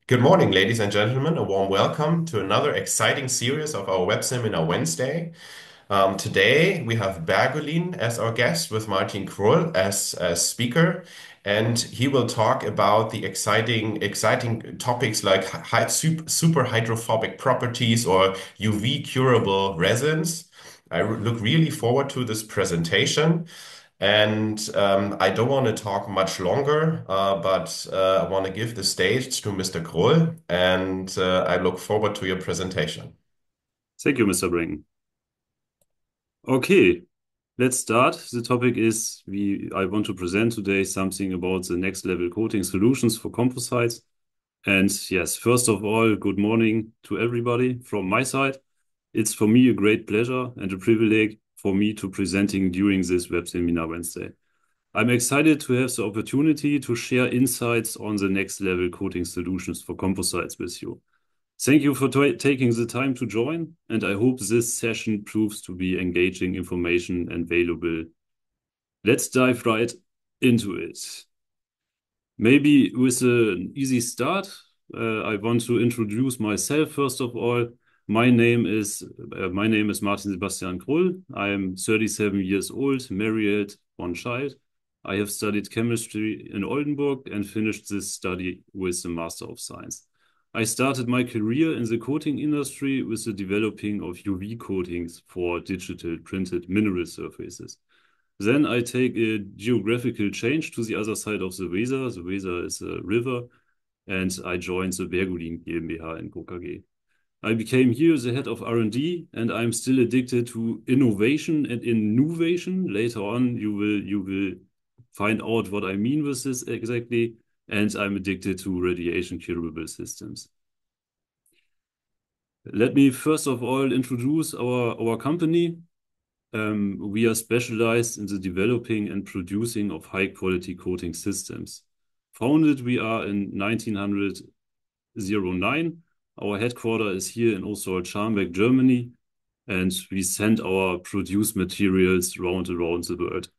Good morning, ladies and gentlemen. A warm welcome to another exciting series of our Web Seminar Wednesday. Today we have Bergolin as our guest with Martin Krull as a speaker, and he will talk about the exciting topics like super hydrophobic properties or UV-curable resins. Look really forward to this presentation. And I don't want to talk much longer, but I want to give the stage to Mr. Krull, and I look forward to your presentation. Thank you, Mr. Bring. Okay, let's start. The topic is I want to present today something about the next level coating solutions for composites. And yes, first of all, good morning to everybody from my side. It's for me a great pleasure and a privilege for me to presenting during this web seminar Wednesday. I'm excited to have the opportunity to share insights on the next level coating solutions for composites with you. Thank you for taking the time to join, and I hope this session proves to be engaging information and valuable. Let's dive right into it. Maybe with an easy start, I want to introduce myself first of all. My name is Martin Sebastian Krull. I am 37 years old, married, one child. I have studied chemistry in Oldenburg and finished this study with the Master of Science. I started my career in the coating industry with the developing of UV coatings for digital printed mineral surfaces. Then I take a geographical change to the other side of the Weser. The Weser is a river, and I joined the Bergolin GmbH in KKG. I became here the head of R&D, and I'm still addicted to innovation and innovation. Later on, you will find out what I mean with this exactly. And I'm addicted to radiation curable systems. Let me first of all introduce our company. We are specialized in the developing and producing of high quality coating systems. Founded we are in 1909. Our headquarters is here in Ostwald-Scharmbeck, Germany, and we send our produced materials round around the world.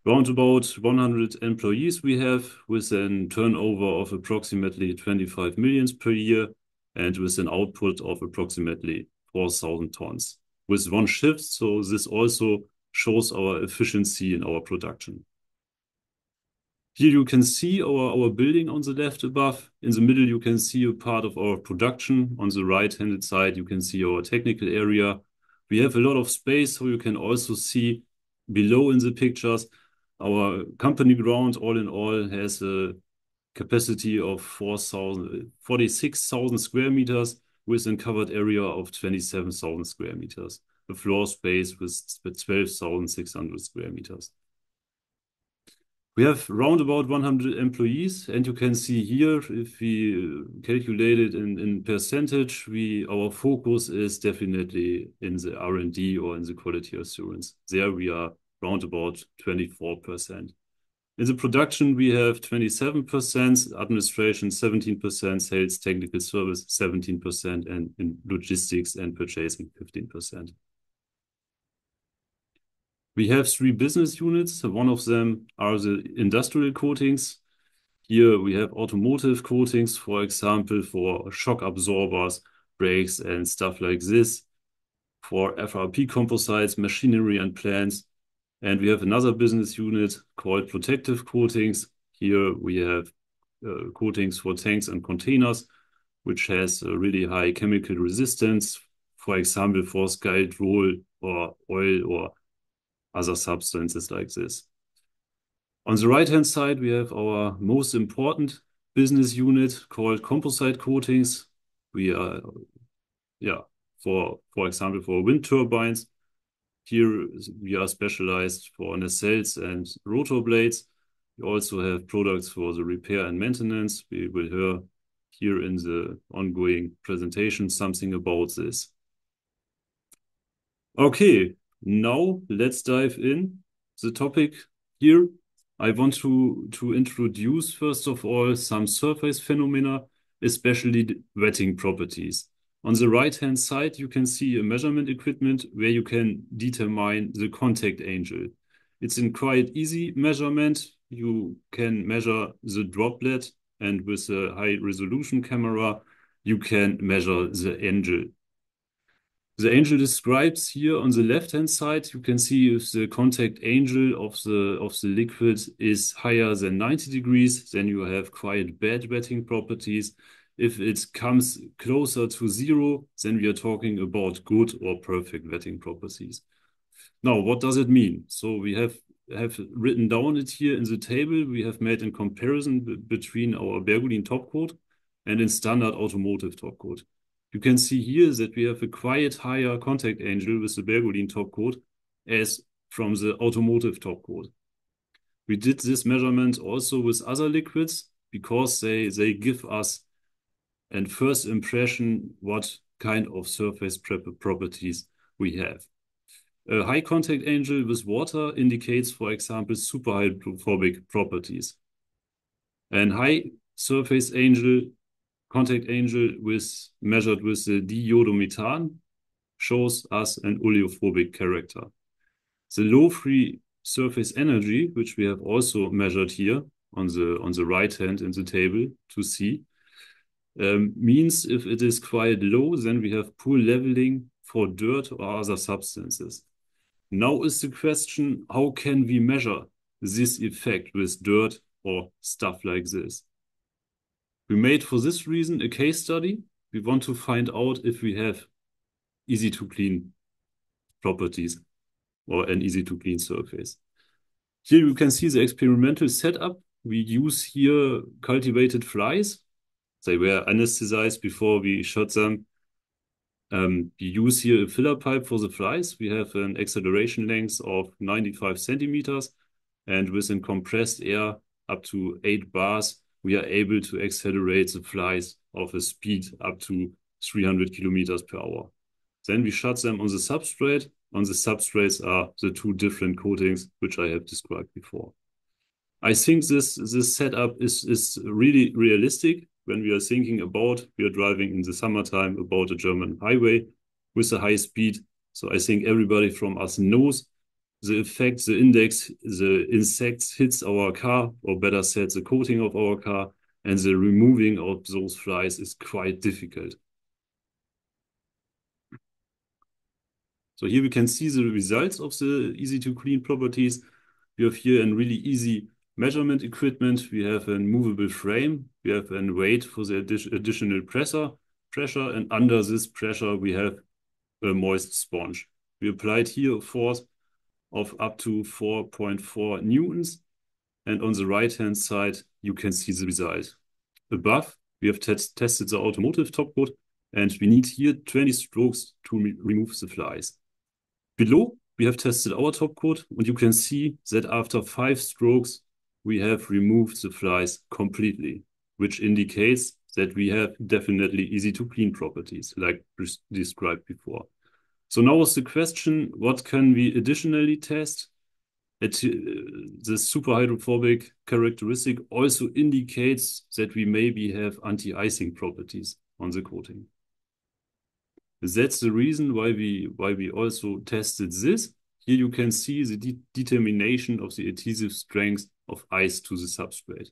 Round about 100 employees we have with a turnover of approximately 25 millions per year and with an output of approximately 4,000 tons with one shift. So this also shows our efficiency in our production. Here you can see our building on the left above. In the middle, you can see a part of our production. On the right-handed side, you can see our technical area. We have a lot of space, so you can also see below in the pictures. Our company ground, all in all, has a capacity of 46,000 square meters with a covered area of 27,000 square meters. A floor space with 12,600 square meters. We have round about 100 employees, and you can see here, if we calculate it in percentage, our focus is definitely in the R&D or in the quality assurance. There we are round about 24%. In the production, we have 27%, administration 17%, sales technical service 17%, and in logistics and purchasing 15%. We have three business units. One of them are the industrial coatings. Here we have automotive coatings, for example, for shock absorbers, brakes, and stuff like this. For FRP composites, machinery and plants. And we have another business unit called protective coatings. Here we have coatings for tanks and containers, which has a really high chemical resistance, for example, for scald roll or oil or other substances like this. On the right-hand side, we have our most important business unit called composite coatings. We are, for example, for wind turbines. Here we are specialized for nacelles and rotor blades. We also have products for the repair and maintenance. We will hear here in the ongoing presentation something about this. Okay, now let's dive in the topic here. I want to introduce, first of all, some surface phenomena, especially the wetting properties. On the right-hand side, you can see a measurement equipment where you can determine the contact angle. It's a quite easy measurement. You can measure the droplet and with a high resolution camera, you can measure the angle. The angle describes here on the left-hand side, you can see if the contact angle of the liquid is higher than 90 degrees, then you have quite bad wetting properties. If it comes closer to zero, then we are talking about good or perfect wetting properties. Now, what does it mean? So we have written down it here in the table. We have made a comparison between our Bergolin top coat and in standard automotive top coat. You can see here that we have a quite higher contact angle with the Bergolin top coat as from the automotive top coat. We did this measurement also with other liquids because they give us a first impression what kind of surface properties we have. A high contact angle with water indicates, for example, superhydrophobic properties. And high surface contact angle measured with the diodomethane shows us an oleophobic character. The low free surface energy, which we have also measured here on the right hand in the table to see, means if it is quite low, then we have poor leveling for dirt or other substances. Now is the question, how can we measure this effect with dirt or stuff like this? We made for this reason a case study. We want to find out if we have easy to clean properties or an easy to clean surface. Here you can see the experimental setup. We use here cultivated flies. They were anesthetized before we shot them. We use here a filler pipe for the flies. We have an acceleration length of 95 centimeters, and within compressed air up to 8 bars, we are able to accelerate the flies of a speed up to 300 kilometers per hour. Then we shot them on the substrate. On the substrates are the two different coatings, which I have described before. I think this setup is really realistic when we are thinking about, we are driving in the summertime about a German highway with a high speed. So I think everybody from us knows the effect, the insects hits our car, or better said, the coating of our car, and the removing of those flies is quite difficult. So here we can see the results of the easy to clean properties. We have here a really easy measurement equipment. We have a movable frame. We have a weight for the additional pressure, and under this pressure we have a moist sponge. We applied here a force of up to 4.4 newtons, and on the right-hand side you can see the result. Above, we have tested the automotive top coat, and we need here 20 strokes to remove the flies. Below, we have tested our top coat, and you can see that after 5 strokes, we have removed the flies completely, which indicates that we have definitely easy to clean properties, like described before. So now is the question, what can we additionally test? The superhydrophobic characteristic also indicates that we maybe have anti-icing properties on the coating. That's the reason why we also tested this. Here you can see the determination of the adhesive strength of ice to the substrate.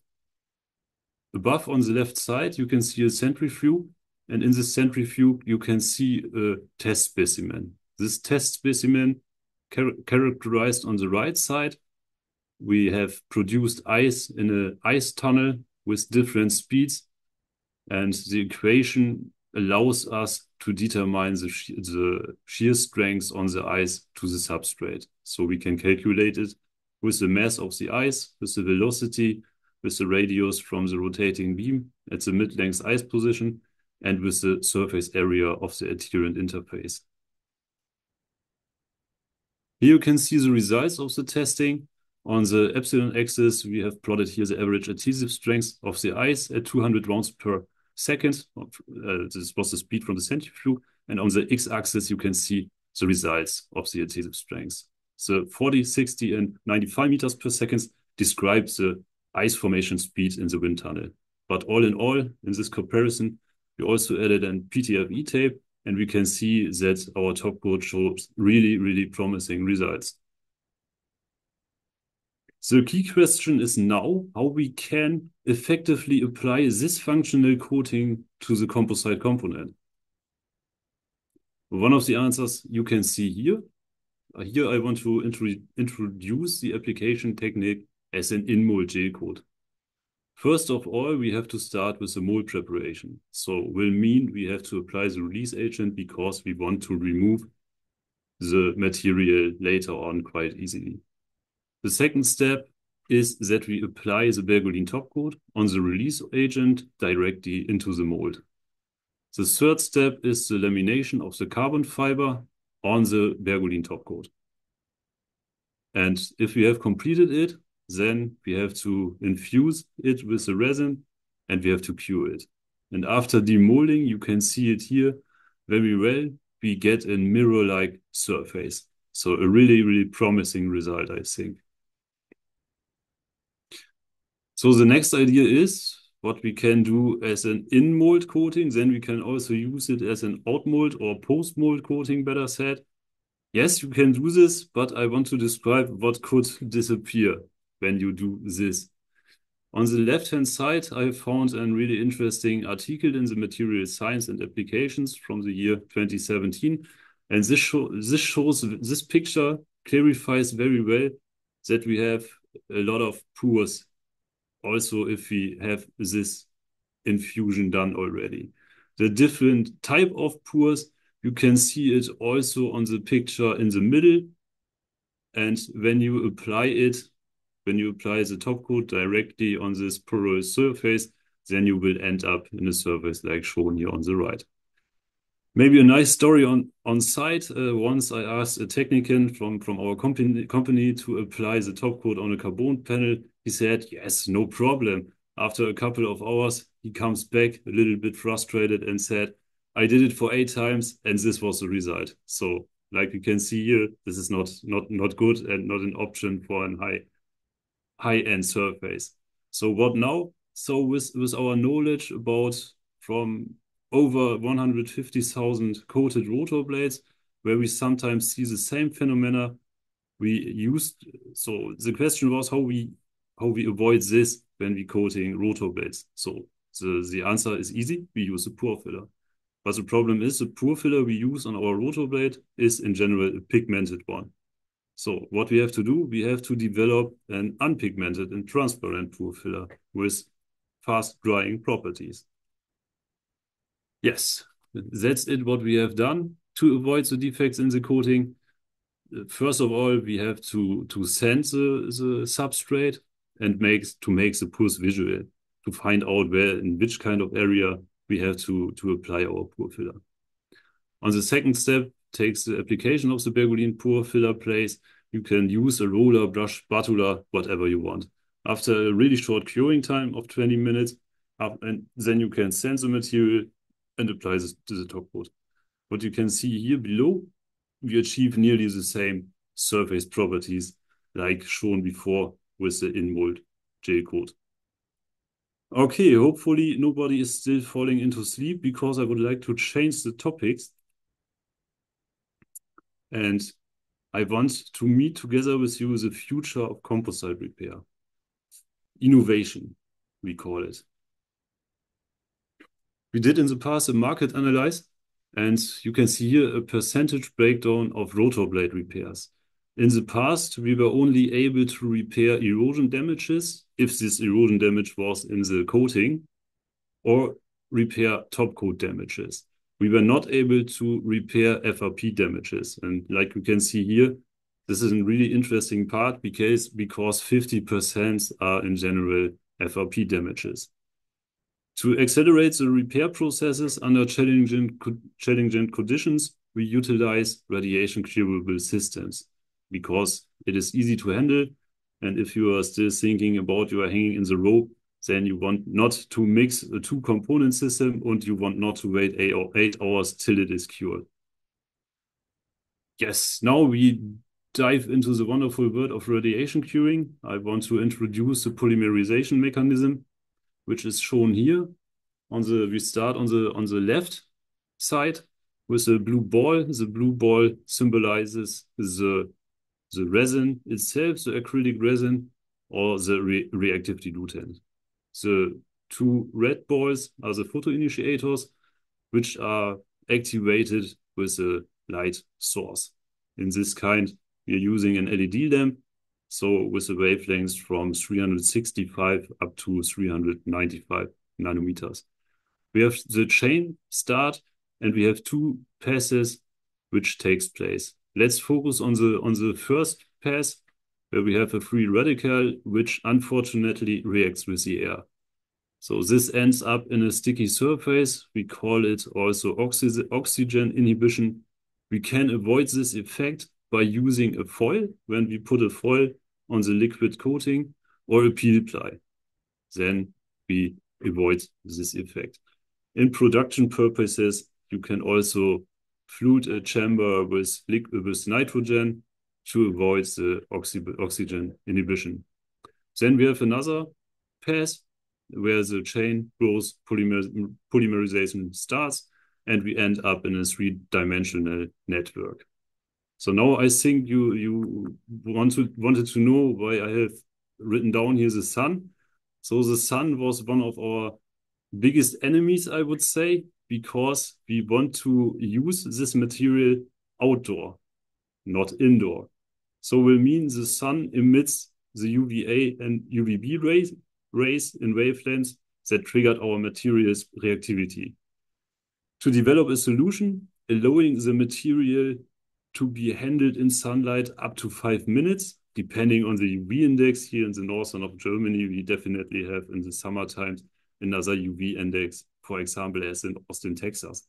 Above on the left side, you can see a centrifuge, and in this centrifuge, you can see a test specimen. This test specimen characterized on the right side. We have produced ice in an ice tunnel with different speeds, and the equation allows us to determine the shear strength on the ice to the substrate. So we can calculate it with the mass of the ice, with the velocity, with the radius from the rotating beam at the mid-length ice position, and with the surface area of the adherent interface. Here you can see the results of the testing. On the epsilon axis, we have plotted here the average adhesive strength of the ice at 200 rounds per second. This was the speed from the centrifuge. And on the x-axis, you can see the results of the adhesive strength. So 40, 60, and 95 meters per second describe the ice formation speed in the wind tunnel. But all in all, in this comparison, we also added a PTFE tape, and we can see that our top coat shows really, really promising results. The key question is now how we can effectively apply this functional coating to the composite component. One of the answers you can see here. Here I want to introduce the application technique as an in-mold gel coat. First of all, we have to start with the mold preparation. So will mean we have to apply the release agent because we want to remove the material later on quite easily. The second step is that we apply the Bergolin top coat on the release agent directly into the mold. The third step is the lamination of the carbon fiber on the Bergolin top coat. And if we have completed it, then we have to infuse it with the resin and we have to cure it. And after demolding, you can see it here very well. We get a mirror-like surface. So a really, really promising result, I think. So the next idea is what we can do as an in-mold coating. Then we can also use it as an out-mold or post-mold coating, better said. Yes, you can do this, but I want to describe what could disappear when you do this. On the left-hand side, I found a really interesting article in the Material Science and Applications from the year 2017. And this picture clarifies very well that we have a lot of pores also if we have this infusion done already. The different type of pores, you can see it also on the picture in the middle. And when you apply the top coat directly on this porous surface, then you will end up in a surface like shown here on the right. Maybe a nice story on site. Once I asked a technician from our company to apply the top coat on a carbon panel. He said, yes, no problem. After a couple of hours, he comes back a little bit frustrated and said, I did it for 8 times and this was the result. So like you can see here, this is not good and not an option for a high-end surface. So what now? So with our knowledge about from over 150,000 coated rotor blades, where we sometimes see the same phenomena so the question was how we avoid this when we coating rotor blades. So the answer is easy. We use a pore filler. But the problem is the pore filler we use on our rotor blade is in general a pigmented one. So what we have to do, we have to develop an unpigmented and transparent pore filler with fast drying properties. Yes, that's it what we have done to avoid the defects in the coating. First of all, we have to sand the substrate and make the pores visual to find out where in which kind of area we have to apply our pore filler. On the second step, takes the application of the Bergolin pore filler place. You can use a roller, brush, spatula, whatever you want. After a really short curing time of 20 minutes, and then you can sand the material and apply this to the top coat. What you can see here below, we achieve nearly the same surface properties like shown before with the in-mold gel coat. Okay, hopefully nobody is still falling into sleep because I would like to change the topics. And I want to meet together with you the future of composite repair. Innovation, we call it. We did in the past a market analysis, and you can see here a percentage breakdown of rotor blade repairs. In the past, we were only able to repair erosion damages if this erosion damage was in the coating, or repair top coat damages. We were not able to repair FRP damages. And like you can see here, this is a really interesting part because 50% are in general FRP damages. To accelerate the repair processes under challenging conditions, we utilize radiation curable systems because it is easy to handle. And if you are still thinking about you are hanging in the rope, then you want not to mix a 2-component system and you want not to wait 8 hours till it is cured. Yes, now we dive into the wonderful world of radiation curing. I want to introduce the polymerization mechanism, which is shown here. We start on the left side with the blue ball. The blue ball symbolizes the resin itself, the acrylic resin. or the reactive diluent. The two red balls are the photoinitiators, which are activated with a light source. In this kind, we are using an LED lamp, so with a wavelength from 365 up to 395 nanometers. We have the chain start, and we have two passes which takes place. Let's focus on the first pass, where we have a free radical, which unfortunately reacts with the air. So this ends up in a sticky surface. We call it also oxygen inhibition. We can avoid this effect by using a foil when we put a foil on the liquid coating or a peel ply. Then we avoid this effect. In production purposes, you can also flute a chamber with nitrogen to avoid the oxygen inhibition. Then we have another pass where the chain growth polymerization starts, and we end up in a three-dimensional network. So now I think you wanted to know why I have written down here the sun. So the sun was one of our biggest enemies, I would say, because we want to use this material outdoor, not indoor. So will mean the sun emits the UVA and UVB rays in wavelengths that triggered our material's reactivity. To develop a solution allowing the material to be handled in sunlight up to 5 minutes, depending on the UV index. Here in the northern of Germany, we definitely have in the summer times another UV index, for example, as in Austin, Texas.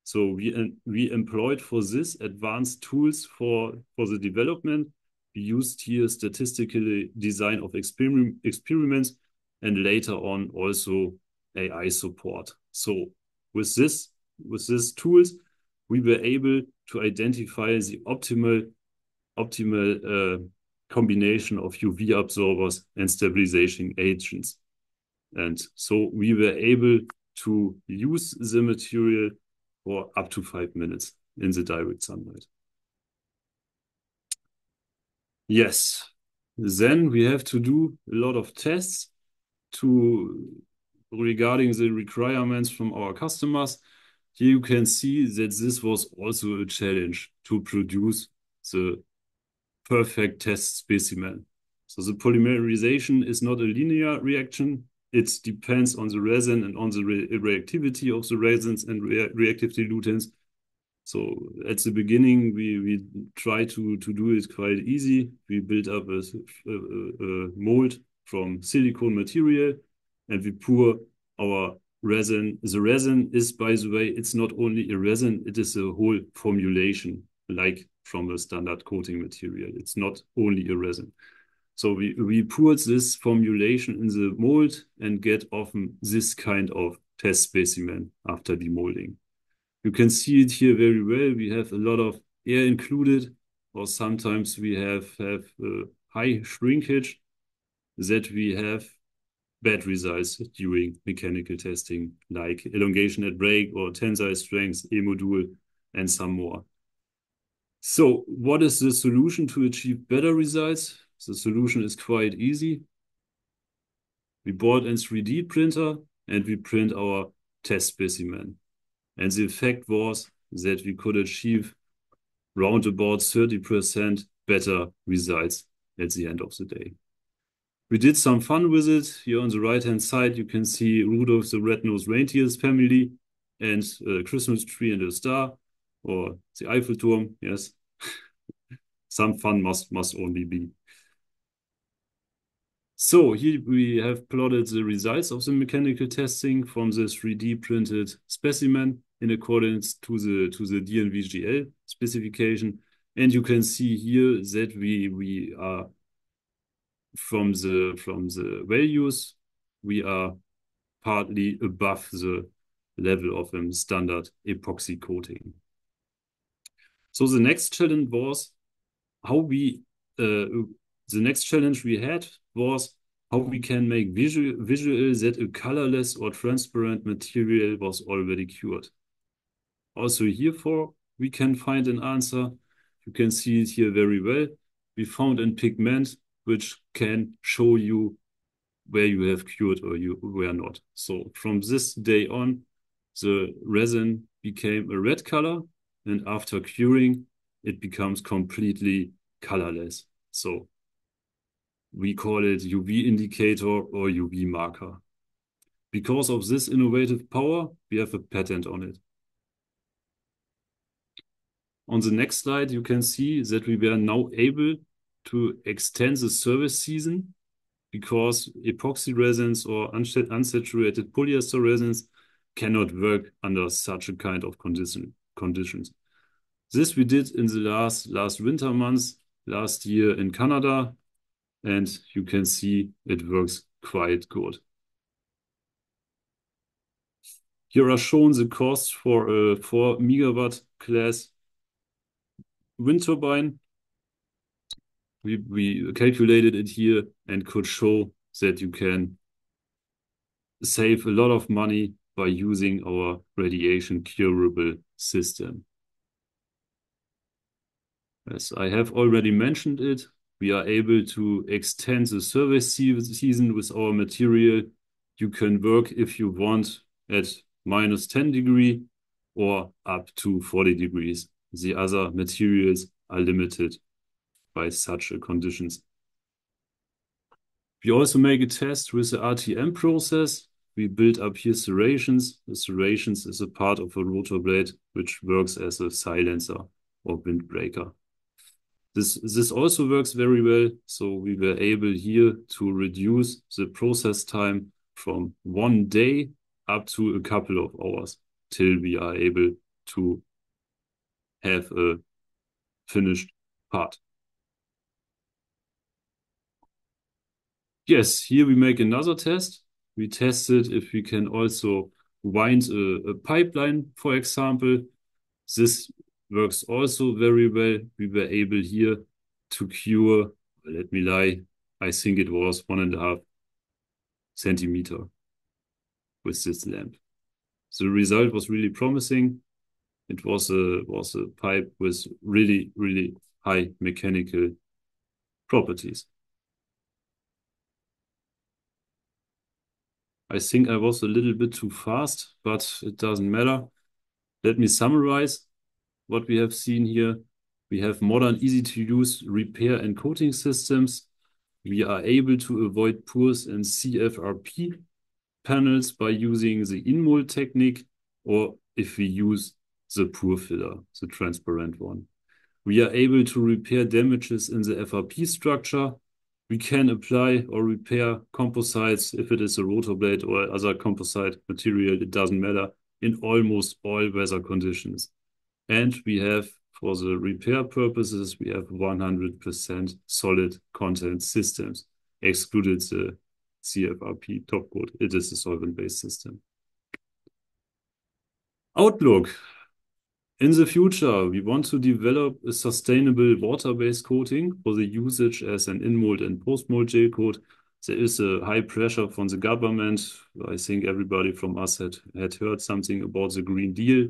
So we employed for this advanced tools for the development. We used here statistical design of experiments, and later on also AI support. So with this tools, we were able to identify the optimal combination of UV absorbers and stabilization agents. And so we were able to use the material for up to 5 minutes in the direct sunlight. Yes, then we have to do a lot of tests regarding the requirements from our customers. Here you can see that this was also a challenge to produce the perfect test specimen. So the polymerization is not a linear reaction. It depends on the resin and on the reactivity of the resins and reactive dilutants. So at the beginning, we try to do it quite easy. We build up a mold from silicone material, and we pour our resin. The resin is, by the way, it's not only a resin, it is a whole formulation, like from a standard coating material. It's not only a resin. So we pour this formulation in the mold and get often this kind of test specimen after demolding. You can see it here very well. We have a lot of air included, or sometimes we have high shrinkage that we have bad results during mechanical testing, like elongation at break or tensile strength, E-module, and some more. So what is the solution to achieve better results? The solution is quite easy. We bought a 3D printer and we print our test specimen. And the effect was that we could achieve round about 30% better results at the end of the day. We did some fun with it. Here on the right-hand side, you can see Rudolph the Red-Nosed Reindeer's family and a Christmas tree and a star, or the Eiffelturm, yes. Some fun must only be. So here we have plotted the results of the mechanical testing from the 3D printed specimen in accordance to the DNVGL specification. And you can see here that we are from the values, we are partly above the level of a standard epoxy coating. So the next challenge was the next challenge we had was how we can make visual that a colorless or transparent material was already cured. Also herefore, we can find an answer. You can see it here very well. We found in pigment which can show you where you have cured or you were not. So from this day on, the resin became a red color, and after curing, it becomes completely colorless. So we call it UV indicator or UV marker. Because of this innovative power, we have a patent on it. On the next slide, you can see that we were now able to extend the service season because epoxy resins or unsaturated polyester resins cannot work under such a kind of conditions. This we did in the last winter months, last year in Canada, and you can see it works quite good. Here are shown the costs for a 4 megawatt class wind turbine. We calculated it here and could show that you can save a lot of money by using our radiation curable system. As I have already mentioned it, we are able to extend the service season with our material. You can work if you want at -10 degrees or up to 40 degrees. The other materials are limited by such conditions. We also make a test with the RTM process. We build up here serrations. The serrations is a part of a rotor blade which works as a silencer or windbreaker. This also works very well. So we were able here to reduce the process time from 1 day up to a couple of hours till we are able to have a finished part. Yes, here we make another test. We tested if we can also wind a pipeline, for example. This works also very well. We were able here to cure, let me lie, I think it was 1.5 centimeter with this lamp. The result was really promising. It was a pipe with really, really high mechanical properties. I think I was a little bit too fast, but it doesn't matter. Let me summarize what we have seen here. We have modern, easy-to-use repair and coating systems. We are able to avoid pores and CFRP panels by using the in-mold technique, or if we use the pure filler, the transparent one. We are able to repair damages in the FRP structure. We can apply or repair composites if it is a rotor blade or other composite material, it doesn't matter, in almost all weather conditions. And we have, for the repair purposes, we have 100% solid content systems, excluded the CFRP top coat. It is a solvent-based system. Outlook. In the future, we want to develop a sustainable water-based coating for the usage as an in-mold and post-mold gel coat. There is a high pressure from the government. I think everybody from us had heard something about the Green Deal,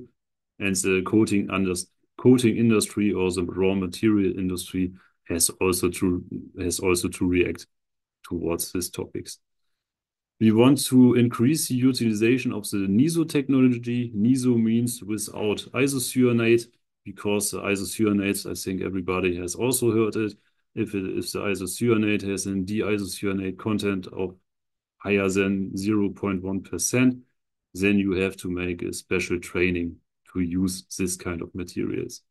and the coating industry or the raw material industry has also to react towards these topics. We want to increase the utilization of the NISO technology. NISO means without isocyanate, because the isocyanates, I think everybody has also heard it. If the isocyanate has a deisocyanate content of higher than 0.1%, then you have to make a special training to use this kind of materials.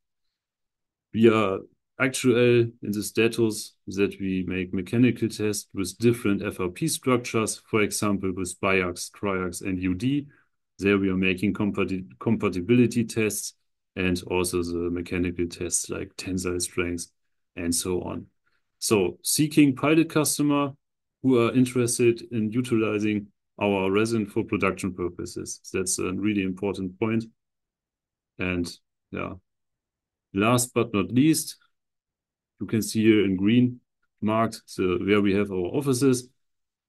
We are actually in the status that we make mechanical tests with different FRP structures, for example, with BIAX, TRIAX, and UD. There we are making compatibility tests and also the mechanical tests like tensile strength and so on. So seeking pilot customer who are interested in utilizing our resin for production purposes. That's a really important point. And yeah, last but not least, you can see here in green marked where we have our offices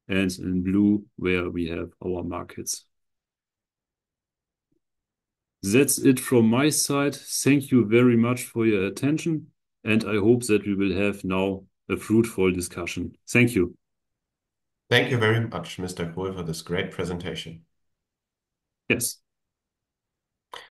and in blue where we have our markets. That's it from my side. Thank you very much for your attention, and I hope that we will have now a fruitful discussion. Thank you. Thank you very much, Mr. Kohl, for this great presentation. Yes.